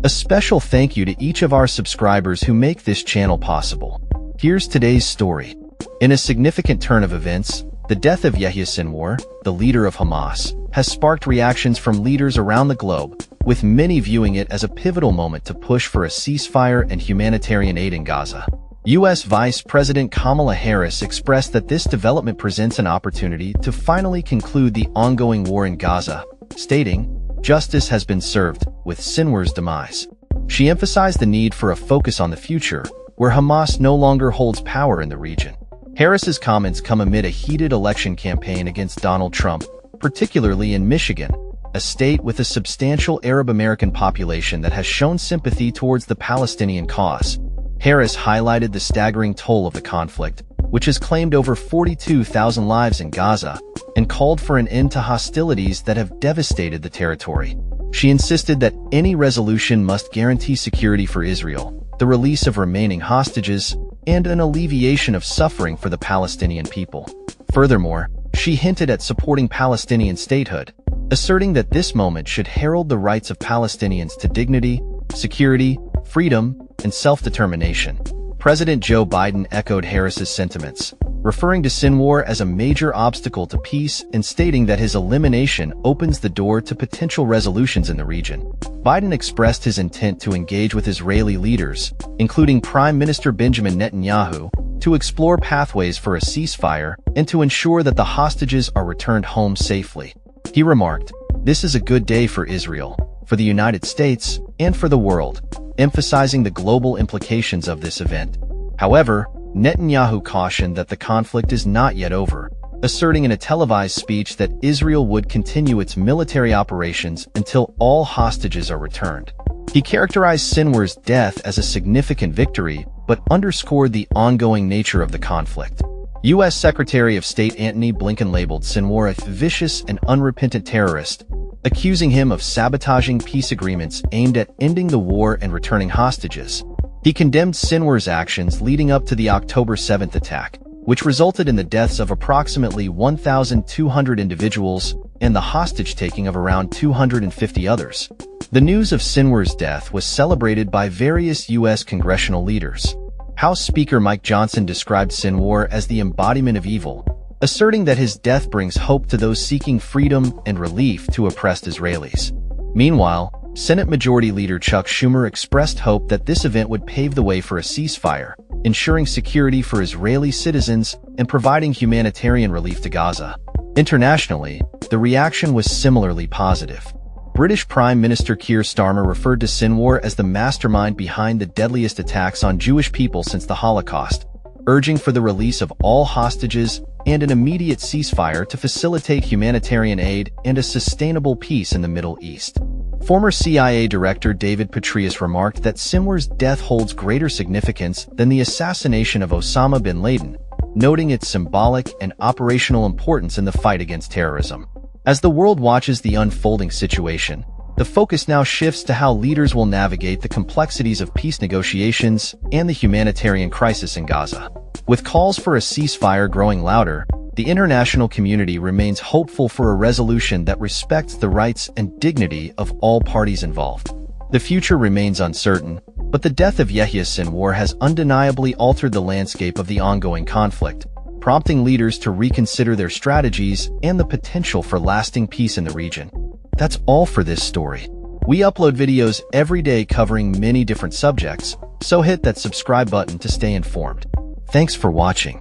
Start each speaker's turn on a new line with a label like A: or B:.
A: A special thank you to each of our subscribers who make this channel possible. Here's today's story. In a significant turn of events, the death of Yahya Sinwar, the leader of Hamas, has sparked reactions from leaders around the globe, with many viewing it as a pivotal moment to push for a ceasefire and humanitarian aid in Gaza. U.S. Vice President Kamala Harris expressed that this development presents an opportunity to finally conclude the ongoing war in Gaza, stating, "Justice has been served with Sinwar's demise." She emphasized the need for a focus on the future, where Hamas no longer holds power in the region. Harris's comments come amid a heated election campaign against Donald Trump, particularly in Michigan, a state with a substantial Arab American population that has shown sympathy towards the Palestinian cause. Harris highlighted the staggering toll of the conflict, which has claimed over 42,000 lives in Gaza, and called for an end to hostilities that have devastated the territory. She insisted that any resolution must guarantee security for Israel, the release of remaining hostages, and an alleviation of suffering for the Palestinian people. Furthermore, she hinted at supporting Palestinian statehood, asserting that this moment should herald the rights of Palestinians to dignity, security, freedom, and self-determination. President Joe Biden echoed Harris's sentiments, referring to Sinwar as a major obstacle to peace and stating that his elimination opens the door to potential resolutions in the region. Biden expressed his intent to engage with Israeli leaders, including Prime Minister Benjamin Netanyahu, to explore pathways for a ceasefire and to ensure that the hostages are returned home safely. He remarked, "This is a good day for Israel, for the United States, and for the world," emphasizing the global implications of this event. However, Netanyahu cautioned that the conflict is not yet over, asserting in a televised speech that Israel would continue its military operations until all hostages are returned. He characterized Sinwar's death as a significant victory, but underscored the ongoing nature of the conflict. U.S. Secretary of State Antony Blinken labeled Sinwar a vicious and unrepentant terrorist, accusing him of sabotaging peace agreements aimed at ending the war and returning hostages. He condemned Sinwar's actions leading up to the October 7th attack, which resulted in the deaths of approximately 1,200 individuals and the hostage-taking of around 250 others. The news of Sinwar's death was celebrated by various U.S. congressional leaders. House Speaker Mike Johnson described Sinwar as the embodiment of evil, asserting that his death brings hope to those seeking freedom and relief to oppressed Israelis. Meanwhile, Senate Majority Leader Chuck Schumer expressed hope that this event would pave the way for a ceasefire, ensuring security for Israeli citizens and providing humanitarian relief to Gaza. Internationally, the reaction was similarly positive. British Prime Minister Keir Starmer referred to Sinwar as the mastermind behind the deadliest attacks on Jewish people since the Holocaust, urging for the release of all hostages and an immediate ceasefire to facilitate humanitarian aid and a sustainable peace in the Middle East. Former CIA Director David Petraeus remarked that Sinwar's death holds greater significance than the assassination of Osama bin Laden, noting its symbolic and operational importance in the fight against terrorism. As the world watches the unfolding situation, the focus now shifts to how leaders will navigate the complexities of peace negotiations and the humanitarian crisis in Gaza. With calls for a ceasefire growing louder, the international community remains hopeful for a resolution that respects the rights and dignity of all parties involved. The future remains uncertain, but the death of Yahya Sinwar has undeniably altered the landscape of the ongoing conflict, prompting leaders to reconsider their strategies and the potential for lasting peace in the region. That's all for this story. We upload videos every day covering many different subjects, so hit that subscribe button to stay informed. Thanks for watching.